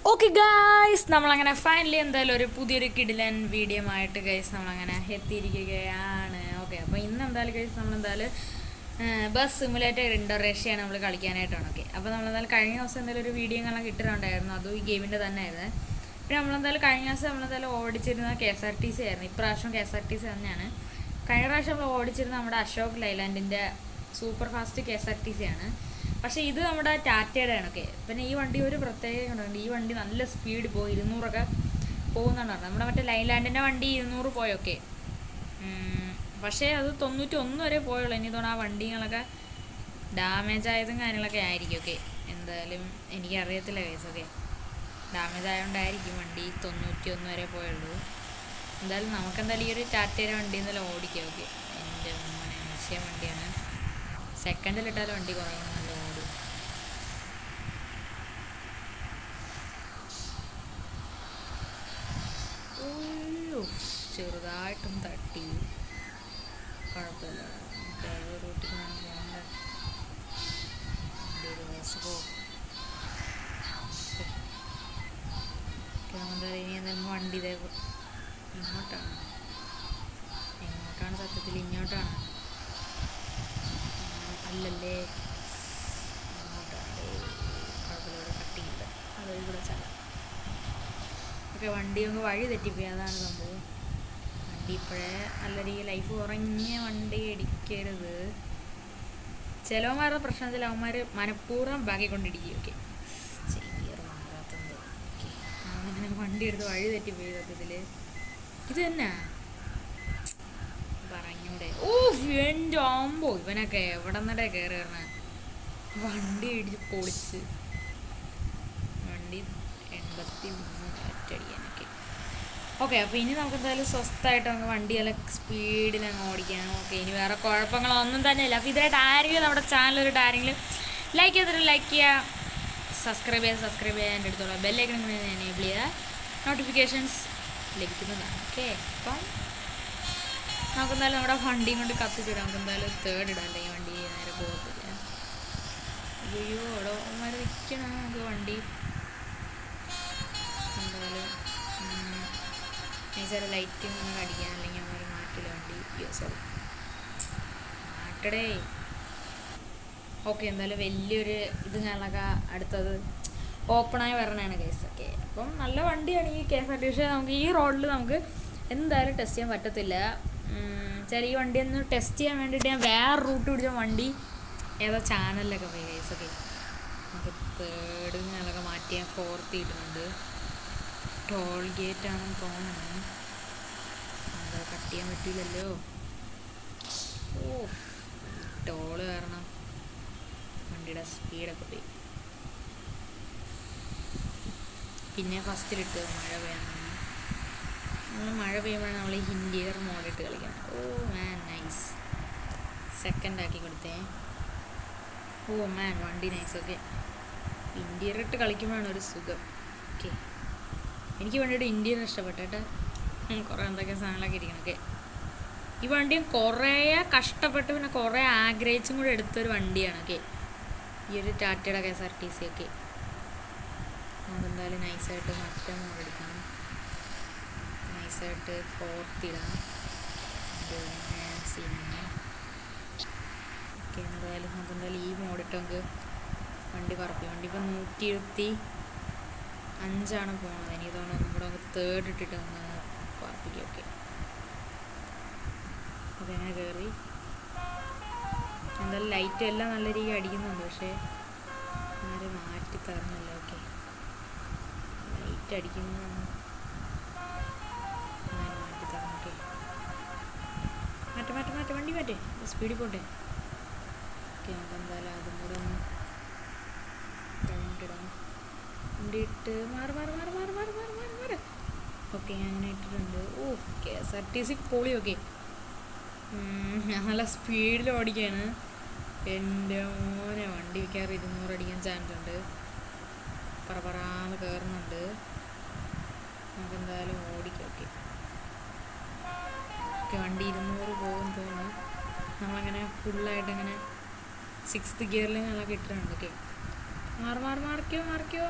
Okay guys, നമ്മളങ്ങനെ finally എന്തായാലും ഒരു പുതിയൊരു കിടിലൻ വീഡിയോ ആയിട്ട് ഗൈസ് നമ്മളങ്ങനെ എത്തിയിരിക്കുകയാണ്. ഓക്കെ, അപ്പോൾ ഇന്ന് എന്തായാലും ഗൈസ് നമ്മളെന്തായാലും ബസ് സിമുലേറ്റർ ഇൻഡോറേഷ്യയാണ് നമ്മൾ കളിക്കാനായിട്ടാണ്. ഓക്കെ, അപ്പോൾ നമ്മളെന്തായാലും കഴിഞ്ഞ ദിവസം എന്തായാലും ഒരു വീഡിയോ കാണാൻ കിട്ടുന്നുണ്ടായിരുന്നു, അതും ഈ ഗെയിമിൻ്റെ തന്നെ ആയിരുന്നു. പിന്നെ നമ്മളെന്തായാലും കഴിഞ്ഞ ദിവസം നമ്മളെന്തായാലും ഓടിച്ചിരുന്ന KSRTC ആയിരുന്നു. ഇപ്രാവശ്യം KSRTC തന്നെയാണ്. കഴിഞ്ഞ പ്രാവശ്യം നമ്മൾ ഓടിച്ചിരുന്ന നമ്മുടെ അശോക് ലൈലാൻഡിൻ്റെ സൂപ്പർ ഫാസ്റ്റ് KSRTC ആണ്. പക്ഷേ ഇത് നമ്മുടെ ടാറ്റയുടെ ആണ്. ഓക്കെ, പിന്നെ ഈ വണ്ടി ഒരു പ്രത്യേകത ഉണ്ട്. ഈ വണ്ടി നല്ല സ്പീഡ് പോയി 200 പോകുന്നുണ്ടാണ്. നമ്മുടെ മറ്റേ ലൈലാൻഡിൻ്റെ വണ്ടി 200 പോയൊക്കെ, പക്ഷേ അത് 91 വരെ പോയുള്ളൂ. ഇനി തോന്നുന്നു ആ വണ്ടികളൊക്കെ ഡാമേജ് ആയതും കാര്യങ്ങളൊക്കെ ആയിരിക്കും. ഓക്കെ, എന്തായാലും എനിക്കറിയത്തില്ല കേസ്. ഓക്കെ, ഡാമേജ് ആയതുകൊണ്ടായിരിക്കും വണ്ടി 91 വരെ പോയുള്ളൂ. എന്തായാലും നമുക്കെന്തായാലും ഈ ഒരു ടാറ്റയുടെ വണ്ടി എന്തായാലും ഓടിക്കാം. ഓക്കെ, എൻ്റെ മോനെ നിശ്ചയ വണ്ടിയാണ്. സെക്കൻഡിലിട്ടാലും വണ്ടി കുറേ നല്ല ഓടും. ചെറുതായിട്ടും തട്ടി, കുഴപ്പമില്ല. റൂട്ടിൽ പോകണ്ട ഇനി എന്തായാലും വണ്ടി ഇതേ ഇങ്ങോട്ടാണ് സത്യത്തിൽ ഇങ്ങോട്ടാണ്, അല്ലല്ലേ ഇങ്ങോട്ടാണ്. കുഴപ്പമില്ല, കട്ടിയുണ്ട്, അതൊരു കൂടെ ചാടാം. ഓക്കെ, വണ്ടി നമുക്ക് വഴി തെറ്റിപ്പോയി, അതാണ് സംഭവം. വണ്ടി ഇപ്പോഴേ നല്ല രീതിയിൽ ലൈഫ് കുറഞ്ഞ വണ്ടി ഇടിക്കരുത്. ചിലവന്മാരുടെ പ്രശ്നത്തിൽ അവന്മാർ മനഃപൂർവ്വം ബാക്കിക്കൊണ്ടിരിക്കും. ഓക്കെ, ചെറിയ മാറാത്തത്. ഓക്കെ, അങ്ങനെ വണ്ടി എടുത്ത് വഴി തെറ്റിപ്പോയി സത്യത്തിൽ. ഇത് തന്നെ പറഞ്ഞൂടെ. ഓ എൻ്റെ ആകുമ്പോ ഇവനൊക്കെ എവിടെ നിന്നേ കയറി വരണ. വണ്ടി ഇടിച്ച് പൊളിച്ച് വണ്ടി 83 ഒറ്റയടിക്കാനൊക്കെ. ഓക്കെ, അപ്പോൾ ഇനി നമുക്ക് എന്തായാലും സ്വസ്ഥമായിട്ട് നമുക്ക് വണ്ടി നല്ല സ്പീഡിൽ അങ്ങ് ഓടിക്കാം. ഓക്കെ, ഇനി വേറെ കുഴപ്പങ്ങളൊന്നും തന്നെ ഇല്ല. അപ്പോൾ ഇതിനായിട്ട് ആരെങ്കിലും നമ്മുടെ ചാനലൊരു ആരെങ്കിലും ലൈക്ക് ചെയ്തിട്ട് ലൈക്ക് ചെയ്യുക, സബ്സ്ക്രൈബ് ചെയ്യുക, എൻ്റെ അടുത്തുള്ള ബെല്ലൈക്കൺ എനേബിൾ ചെയ്യുക, നോട്ടിഫിക്കേഷൻസ് ലഭിക്കുന്നതാണ്. ഓക്കെ, അപ്പം നമുക്കെന്തായാലും നമ്മുടെ വണ്ടിയും കൊണ്ട് കത്തിച്ചിടാം. നമുക്ക് എന്തായാലും തേർഡ് ഇടാം, അല്ലെങ്കിൽ വണ്ടി നേരെ പോകത്തില്ല. അയ്യോ അവിടെ അവന്മാർ നിൽക്കണം. നമുക്ക് വണ്ടി എന്തായാലും നൈസായിട്ട് ലൈറ്റും നമുക്ക് അടിക്കാൻ, അല്ലെങ്കിൽ അവന്മാർ മാറ്റില്ല വണ്ടി. സോറി മാറ്റടേ. ഓക്കെ, എന്തായാലും വലിയൊരു ഇത് ഞാനൊക്കെ അടുത്തത് ഓപ്പണായി വരണതാണ് കേസ്. ഓക്കെ, അപ്പം നല്ല വണ്ടിയാണ് ഈ KSRTC. നമുക്ക് ഈ റോഡിൽ നമുക്ക് എന്തായാലും ടെസ്റ്റ് ചെയ്യാൻ പറ്റത്തില്ല. ഈ വണ്ടി ഒന്ന് ടെസ്റ്റ് ചെയ്യാൻ വേണ്ടിയിട്ട് ഞാൻ വേറെ റൂട്ട് പിടിച്ച വണ്ടി ഏതോ ചാനലിലൊക്കെ പോയി കേസ്. ഓക്കെ, നമുക്ക് തേർഡ് ഞാനൊക്കെ മാറ്റി ഞാൻ 4th ഇടുന്നുണ്ട്. ടോൾ ഗേറ്റ് ആണെന്ന് തോന്നുന്നു, അത് കട്ട് ചെയ്യാൻ പറ്റില്ലല്ലോ. ഓ ടോള് കാരണം വണ്ടിയുടെ സ്പീഡൊക്കെ പോയി. പിന്നെ ഫസ്റ്റിലിട്ട് മഴ പെയ്യാൻ മഴ പെയ്യുമ്പോഴാണ് നമ്മൾ ഇൻറ്റീരിയർ മോഡിട്ട് കളിക്കണം. ഓ മാൻ നൈസ്. സെക്കൻഡ് ആക്കി കൊടുത്തേ. ഓ മാൻ വണ്ടി നൈസ്. ഓക്കെ, ഇൻറ്റീരിയർ ഇട്ട് കളിക്കുമ്പോഴാണ് ഒരു സുഖം. ഓക്കെ, എനിക്ക് വണ്ടിയുടെ ഇൻറ്റീരിയർ ഇഷ്ടപ്പെട്ടേട്ടാ. കുറേ എന്തൊക്കെ സാധനങ്ങളൊക്കെ ഇരിക്കണം. ഓക്കെ, ഈ വണ്ടിയും കുറേ കഷ്ടപ്പെട്ട് പിന്നെ കുറേ ആഗ്രഹിച്ചും കൂടെ എടുത്തൊരു വണ്ടിയാണ്. ഓക്കെ, ഈ ഒരു ടാറ്റയുടെ KSRTC. ഒക്കെ നമുക്കെന്തായാലും നൈസായിട്ട് മറ്റേ മോഡെടുക്കണം, നൈസായിട്ട് 4th ഇടാം. സീനാണ്. ഓക്കെ, എന്തായാലും നമുക്കെന്തായാലും ഈ മോഡിട്ട് നമുക്ക് വണ്ടി പറപ്പിക്കും. വണ്ടി ഇപ്പം 125 പോകണത്. എനിക്ക് തോന്നുന്നു ഒന്നും കൂടെ നമുക്ക് തേർഡ് ഇട്ടിട്ട് ഒന്ന് പറപ്പിക്കും. ഓക്കെ, അതങ്ങനെ കയറി എന്തായാലും ലൈറ്റും എല്ലാം നല്ല രീതിയിൽ അടിക്കുന്നുണ്ട്, പക്ഷേ ആരും മാറ്റി തരുന്നില്ല. ഓക്കെ, ലൈറ്റ് അടിക്കുന്നതാണ് മാറ്റി തരണം. ഓക്കെ, മാറ്റ വണ്ടി മാറ്റേ, സ്പീഡിൽ പോട്ടെ. ഓക്കെ, നമുക്ക് എന്തായാലും അതും കൂടെ ഒന്ന് കഴിഞ്ഞിട്ടിടാം. വണ്ടി ഇട്ട് മാറി. ഓക്കെ, ഞാൻ അങ്ങനെ ഇട്ടിട്ടുണ്ട്. ഓ KSRTC പൊളി. ഓക്കെ, ഞാൻ നല്ല സ്പീഡിൽ ഓടിക്കുകയാണ്. എൻ്റെ മോനെ വണ്ടി മിക്കവാറും 200 അടിക്കാൻ ചാൻസ് ഉണ്ട്. പറന്ന് കയറുന്നുണ്ട്. നമുക്ക് എന്തായാലും ഓടിക്കാം. ഓക്കെ, വണ്ടി 200 പോകും തോന്നുന്നു. നമ്മളങ്ങനെ ഫുള്ളായിട്ട് അങ്ങനെ 6th ഗിയറിൽ ഞങ്ങളൊക്കെ ഇട്ടിട്ടുണ്ട്. ഓക്കെ, മാറിക്കോ.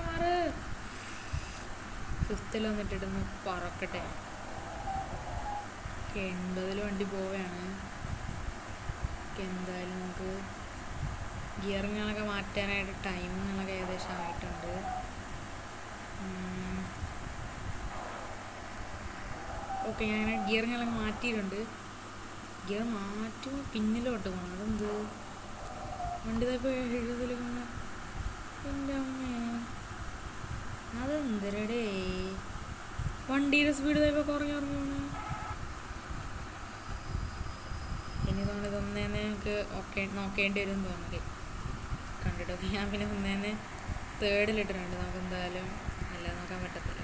ഫിഫ്തിൽ വന്നിട്ടിട്ടൊന്ന് പറക്കട്ടെ. 80 വണ്ടി പോവുകയാണ്. എന്തായാലും നമുക്ക് ഗിയറിങ്ങുകളൊക്കെ മാറ്റാനായിട്ട് ടൈമിങ്ങുകളൊക്കെ ഏകദേശം ആയിട്ടുണ്ട്. ഓക്കെ, ഞാൻ അങ്ങനെ ഗിയറിങ്ങുകളൊക്കെ മാറ്റിയിട്ടുണ്ട്. ഗിയർ മാറ്റുമ്പോൾ പിന്നിലോട്ട് പോകണം. അതെന്ത് വണ്ടി ഇപ്പോൾ 70 എൻ്റെ അമ്മേ, അതെന്തരടേ വണ്ടിയുടെ സ്പീഡ് ഇപ്പോൾ കുറഞ്ഞു പോണ്. ഇനി തോന്നുന്നത് ഞങ്ങൾക്ക് നോക്കേണ്ടി വരും തോന്നുന്നത് കണ്ടിട്ടൊക്കെ. ഞാൻ പിന്നെ ഒന്നേന്ന് തേർഡിലിട്ടിട്ടുണ്ട്. നമുക്ക് എന്തായാലും അല്ല നോക്കാൻ പറ്റത്തില്ല.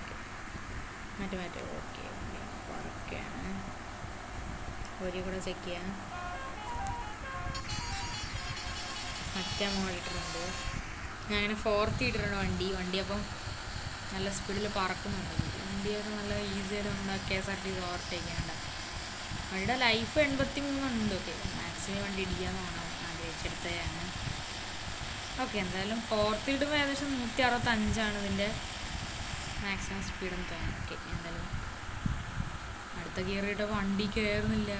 മാറ്റി ഓക്കെ ഓക്കെയാണ്. ഒരു കൂടെ ചെക്ക് ചെയ്യാം. മറ്റേ മോളിട്ടിട്ടുണ്ട്. ഞാൻ അങ്ങനെ 4th ഇട്ടിട്ടുണ്ട് വണ്ടി. അപ്പം നല്ല സ്പീഡിൽ പറക്കുന്നുണ്ട്. വണ്ടിയൊക്കെ നല്ല ഈസിയായിട്ട് നമ്മുടെ KSRTC ഓവർടേക്ക് ചെയ്യണ്ട. വണ്ടിയുടെ ലൈഫ് 83 ഉണ്ട്. ഓക്കെ, മാക്സിമം വണ്ടി ഇടിക്കാന്ന് വേണം ആഗ്രഹിച്ചെടുത്തതാണ്. ഓക്കെ, എന്തായാലും 4th ഇടുമ്പോൾ ഏകദേശം 165 ഇതിൻ്റെ മാക്സിമം സ്പീഡെന്ന് തോന്നുന്നു. ഓക്കെ, എന്തായാലും അടുത്ത ഗിയർ ഇട്ട വണ്ടി കയറുന്നില്ല.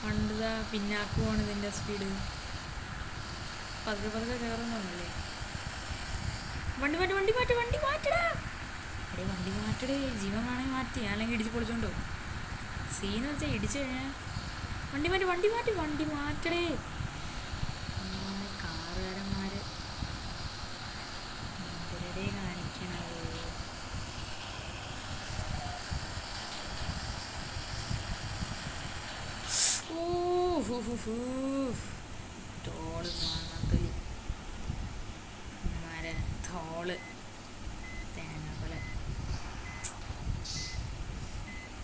വണ്ടി പിന്നാക്കുവാണ് ഇതിൻ്റെ സ്പീഡ്. പതുക്കെ കയറുന്നല്ലേ. വണ്ടി മാറ്റടാ. അടേ വണ്ടി മാറ്റടേ, ജീവൻ വേണമെങ്കിൽ മാറ്റി, അല്ലെങ്കിൽ ഇടിച്ച് പൊളിച്ചോണ്ടോ. സീന്ന് വെച്ചാൽ ഇടിച്ചു കഴിഞ്ഞാൽ വണ്ടി മാറ്റടേ. കാറുകാരന്മാർ എന്തിനടേ കാണിക്കണത്. തോള് മാങ്ങാത്തൊലി തോള് തേങ്ങ പോലെ.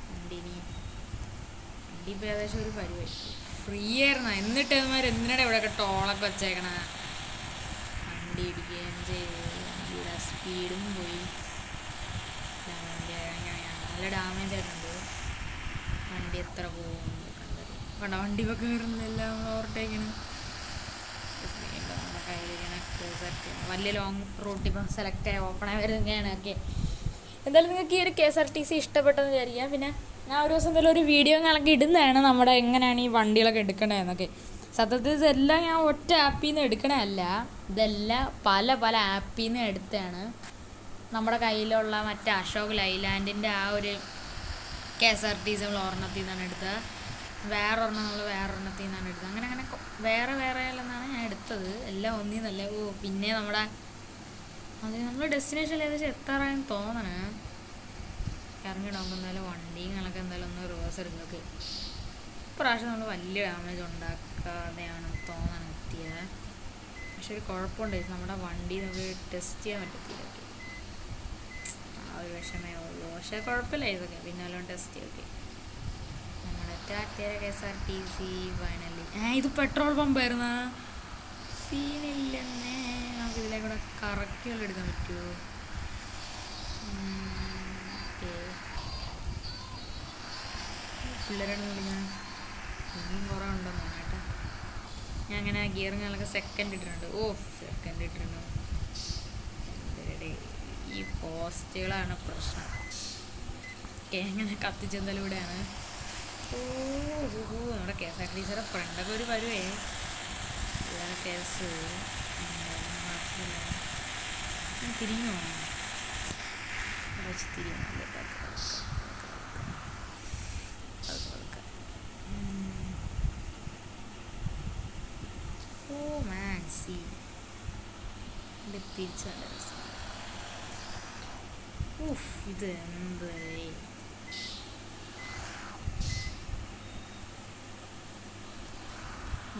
വണ്ടി ഇപ്പോൾ ഏകദേശം ഒരു പരിപാടി ഫ്രീ ആയിരുന്നു. എന്നിട്ട് എന്തിനാണ് ഇവിടെയൊക്കെ ടോളൊക്കെ വെച്ചേക്കണ. വണ്ടി ഇടിക്കുകയും ചെയ്ത് വണ്ടിയുടെ സ്പീഡും പോയി. നല്ല ഡാമേജ് ആയിട്ടുണ്ട്. വണ്ടി എത്ര പോകും കണ്ട. വണ്ടി ഇപ്പോൾ കയറുന്നതെല്ലാം ഓവർടേക്കാണ്. നമ്മുടെ കയ്യിലിരിക്കണ KSRTC വലിയ ലോങ് റൂട്ട് ഇപ്പം സെലക്ട് ആയി ഓപ്പണായി വരുന്നതാണ്. ഓക്കെ, എന്തായാലും നിങ്ങൾക്ക് ഈ ഒരു KSRTC ഇഷ്ടപ്പെട്ടെന്ന് വിചാരിക്കാം. പിന്നെ ഞാൻ ഒരു ദിവസം എന്തായാലും ഒരു വീഡിയോ കണക്ക് ഇടുന്നതാണ് നമ്മുടെ എങ്ങനെയാണ് ഈ വണ്ടികളൊക്കെ എടുക്കണതെന്നൊക്കെ. സത്യത്തിൽ ഇതെല്ലാം ഞാൻ ഒറ്റ ആപ്പിൽ നിന്ന് എടുക്കണതല്ല, ഇതെല്ലാം പല ആപ്പിൽ നിന്ന് എടുത്തതാണ്. നമ്മുടെ കയ്യിലുള്ള മറ്റേ അശോക് ലൈലാൻഡിൻ്റെ ആ ഒരു KSRTC നമ്മൾ ഒരെണ്ണത്തിൽ നിന്നാണ് എടുത്തത്. വേറൊരെണ്ണം നമ്മൾ വേറൊരെണ്ണത്തിൽ നിന്നാണ് എടുത്തത്. അങ്ങനെ വേറെ എന്നാണ് ഞാൻ എടുത്തത്. എല്ലാം ഒന്നിൽ നിന്നല്ല. പിന്നെ നമ്മൾ ഡെസ്റ്റിനേഷനിൽ ഏകദേശം എത്താറായെന്ന് തോന്നണേ. ഇറങ്ങിയിടുമ്പോൾ എന്തായാലും വണ്ടികളൊക്കെ എന്തായാലും ഒന്ന് റിവേഴ്സ് എടുക്കുക. ഇപ്രാവശ്യം നമ്മൾ വലിയ ഡാമേജ് ഉണ്ടാക്കാതെയാണ് തോന്നണം എത്തിയത്. പക്ഷെ ഒരു കുഴപ്പമുണ്ട്, നമ്മുടെ വണ്ടി നമുക്ക് ടെസ്റ്റ് ചെയ്യാൻ പറ്റത്തില്ല. ആ ഒരു വിഷമേ ഉള്ളൂ. പക്ഷേ കുഴപ്പമില്ല, ഇതൊക്കെ പിന്നെ എല്ലാം ടെസ്റ്റ് ചെയ്യൊക്കെ. നമ്മുടെ KSRTC ഫൈനലി. ഇത് പെട്രോൾ പമ്പായിരുന്ന സീനില്ലെന്നേ. നമുക്ക് ഇതിലെ കൂടെ കറക്റ്റുകൾ എടുക്കാൻ പറ്റുമോ? പിള്ളേരാണ് വിളിക്കാൻ. ഇനിയും കുറേ ഉണ്ടെന്ന് തോന്നേട്ടാ. ഞാൻ അങ്ങനെ ഗിയറിങ്ങുകളൊക്കെ സെക്കൻഡ് ഇട്ടിട്ടുണ്ട്. എന്തേ ഈ പോസ്റ്റുകളാണ് പ്രശ്നം. എങ്ങനെ കത്തിച്ചെന്തായാലും ഇവിടെയാണ്. നമ്മുടെ KSRTCയുടെ ഫ്രണ്ടൊക്കെ ഒരു വരുവേ. ഇതാണ് കേസ്. തിരിഞ്ഞു പോകണം. തിരിയുന്നില്ല. തിരിച്ചു നല്ല രസം. ഇത് എന്ത്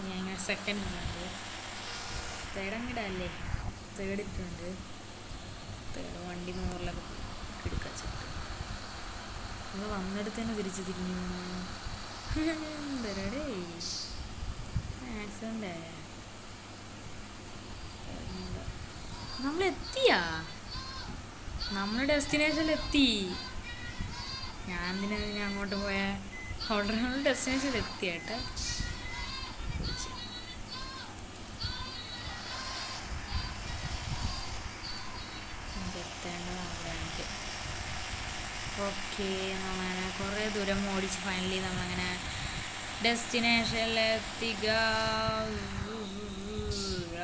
ഞാൻ സെക്കൻഡ് ഇട്ടുണ്ട്. തേടങ്ങിടല്ലേ, തേടിട്ടുണ്ട്. തേട് വണ്ടി 100ലൊക്കെ എടുക്കച്ചിട്ട് നമ്മൾ വന്നെടുത്ത് തന്നെ തിരിഞ്ഞു. എന്തരടേ ആക്സിഡൻ്റ് ആയ. നമ്മളെത്തിയാ, നമ്മൾ ഡെസ്റ്റിനേഷനിലെത്തി. ഞാൻ എന്തിനാ അങ്ങോട്ട് പോയ ഓൾറെഡി നമ്മൾ ഡെസ്റ്റിനേഷനിൽ എത്തിയേട്ടെ. എത്തേണ്ടതാണ് എനിക്ക്. ഓക്കെ, നമ്മളങ്ങനെ കുറേ ദൂരം ഓടിച്ച് ഫൈനലി നമ്മളങ്ങനെ ഡെസ്റ്റിനേഷനിലെത്തിക.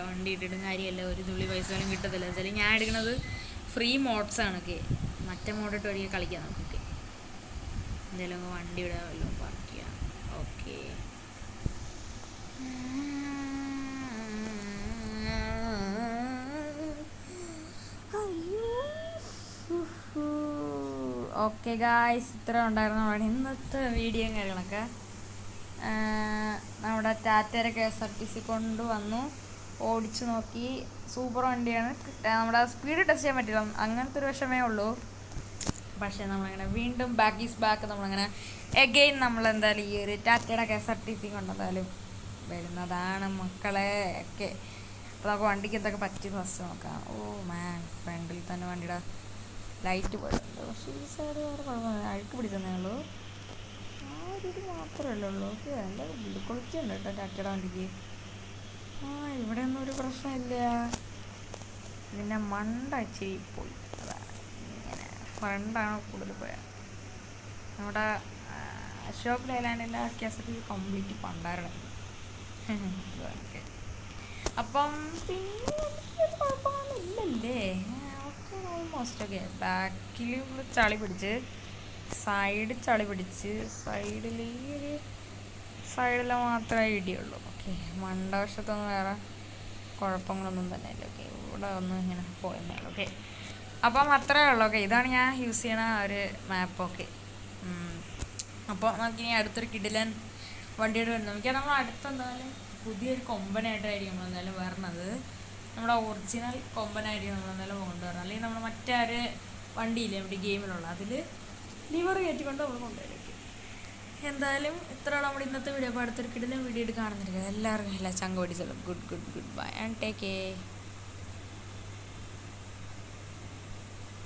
വണ്ടി ഇട്ടിട്ടും കാര്യമല്ല, ഒരു തുള്ളി പൈസ പോലും കിട്ടത്തില്ല. വെച്ചാൽ ഞാൻ എടുക്കുന്നത് ഫ്രീ മോഡ്സാണ്. ഓക്കെ, മറ്റേ മോഡിട്ട് ഒരിക്കൽ കളിക്കാം നമുക്കൊക്കെ. എന്തെങ്കിലും വണ്ടി ഇവിടെ വല്ലതും പാർക്ക് ചെയ്യാം. ഓക്കെ, ഓക്കെ ഗായ്സ്, ഇത്ര ഉണ്ടായിരുന്നു നമ്മുടെ ഇന്നത്തെ വീഡിയോ കാര്യങ്ങളൊക്കെ. നമ്മുടെ ടാറ്റയുടെ KSRTC കൊണ്ടുവന്നു, ഓടിച്ചു നോക്കി. സൂപ്പർ വണ്ടിയാണ്. നമ്മുടെ സ്പീഡ് ടെസ്റ്റ് ചെയ്യാൻ പറ്റില്ല, അങ്ങനത്തെ ഒരു വിഷമേ ഉള്ളൂ. പക്ഷേ നമ്മളങ്ങനെ വീണ്ടും ബാക്ക് ഈസ് ബാക്ക്. നമ്മളങ്ങനെ എഗെയിൻ നമ്മളെന്തായാലും ഈ ഒരു ടാറ്റയുടെ KSRTC കൊണ്ടെന്തായാലും വരുന്നതാണ് മക്കളെ. ഒക്കെ അപ്പോൾ നമുക്ക് വണ്ടിക്ക് എന്തൊക്കെ പറ്റി ഫസ്റ്റ് നോക്കാം. ഓ മാൻ, ഫ്രണ്ടിൽ തന്നെ വണ്ടിയുടെ ലൈറ്റ് പോയിട്ടുണ്ട്. പക്ഷേ ഈ സൈഡ് വേറെ കുഴപ്പമില്ല, അഴുക്ക് പിടിച്ചതന്നേ ഉള്ളൂ. ആ ഒരു ഇത് മാത്രമല്ലേ ഉള്ളൂ. ഓക്കെ, എൻ്റെ കുളിക്കുന്നുണ്ട് കേട്ടോ ടാറ്റയുടെ വണ്ടിക്ക്. ഇവിടെ ഒന്നും ഒരു പ്രശ്നമില്ല. ഇതിൻ്റെ മണ്ട ഇച്ചിരി പോയി, അതാണ് ഇങ്ങനെ ഫ്രണ്ടാണ് കൂടുതൽ പോയത്. നമ്മുടെ അശോക് ലൈലാൻഡിൻ്റെ KSRTC കംപ്ലീറ്റ് പണ്ടായിരുന്നു. ഓക്കെ, അപ്പം പിന്നെ കുഴപ്പമൊന്നുമില്ലല്ലേ. Okay, almost okay. ബാക്കിൽ ചളി പിടിച്ച്, സൈഡ് ചളി പിടിച്ച്, സൈഡിൽ ഈ ഒരു സൈഡിൽ മാത്രമേ ഇടിയുള്ളൂ. ഓക്കെ, മണ്ടവശത്തൊന്നും വേറെ കുഴപ്പങ്ങളൊന്നും തന്നെ ഇല്ല. ഓക്കെ, ഇവിടെ ഒന്നും ഇങ്ങനെ പോയെന്നേ ഉള്ളൂ. ഓക്കെ, അപ്പം അത്രയേ ഉള്ളൂ. ഓക്കെ, ഇതാണ് ഞാൻ യൂസ് ചെയ്യണ ഒരു മാപ്പ്. ഓക്കെ, അപ്പോൾ നമുക്കിനി അടുത്തൊരു കിടിലൻ വണ്ടിയോട് വരുന്നത്. നമുക്ക് നമ്മൾ അടുത്തെന്തായാലും പുതിയൊരു കൊമ്പനായിട്ടായിരിക്കും നമ്മളെന്തായാലും വരണത്. നമ്മുടെ ഒറിജിനൽ കൊമ്പനായിരിക്കും നമ്മളെന്തായാലും കൊണ്ടുവരണം. അല്ലെങ്കിൽ നമ്മൾ മറ്റൊരു വണ്ടിയില്ലേ നമ്മുടെ ഗെയിമിലുള്ള, അതിൽ ലിവർ കയറ്റിക്കൊണ്ട് നമ്മൾ കൊണ്ടുവരും. എന്തായാലും ഇത്രയാണ് നമ്മുടെ ഇന്നത്തെ വീഡിയോ. അപ്പോൾ അടുത്തൊരു കിടിലൻ വീഡിയോ ആയിട്ട് കാണുന്നില്ല. എല്ലാവർക്കും എല്ലാ ചങ്ക ഓടിച്ചോളും. Goodbye and take care.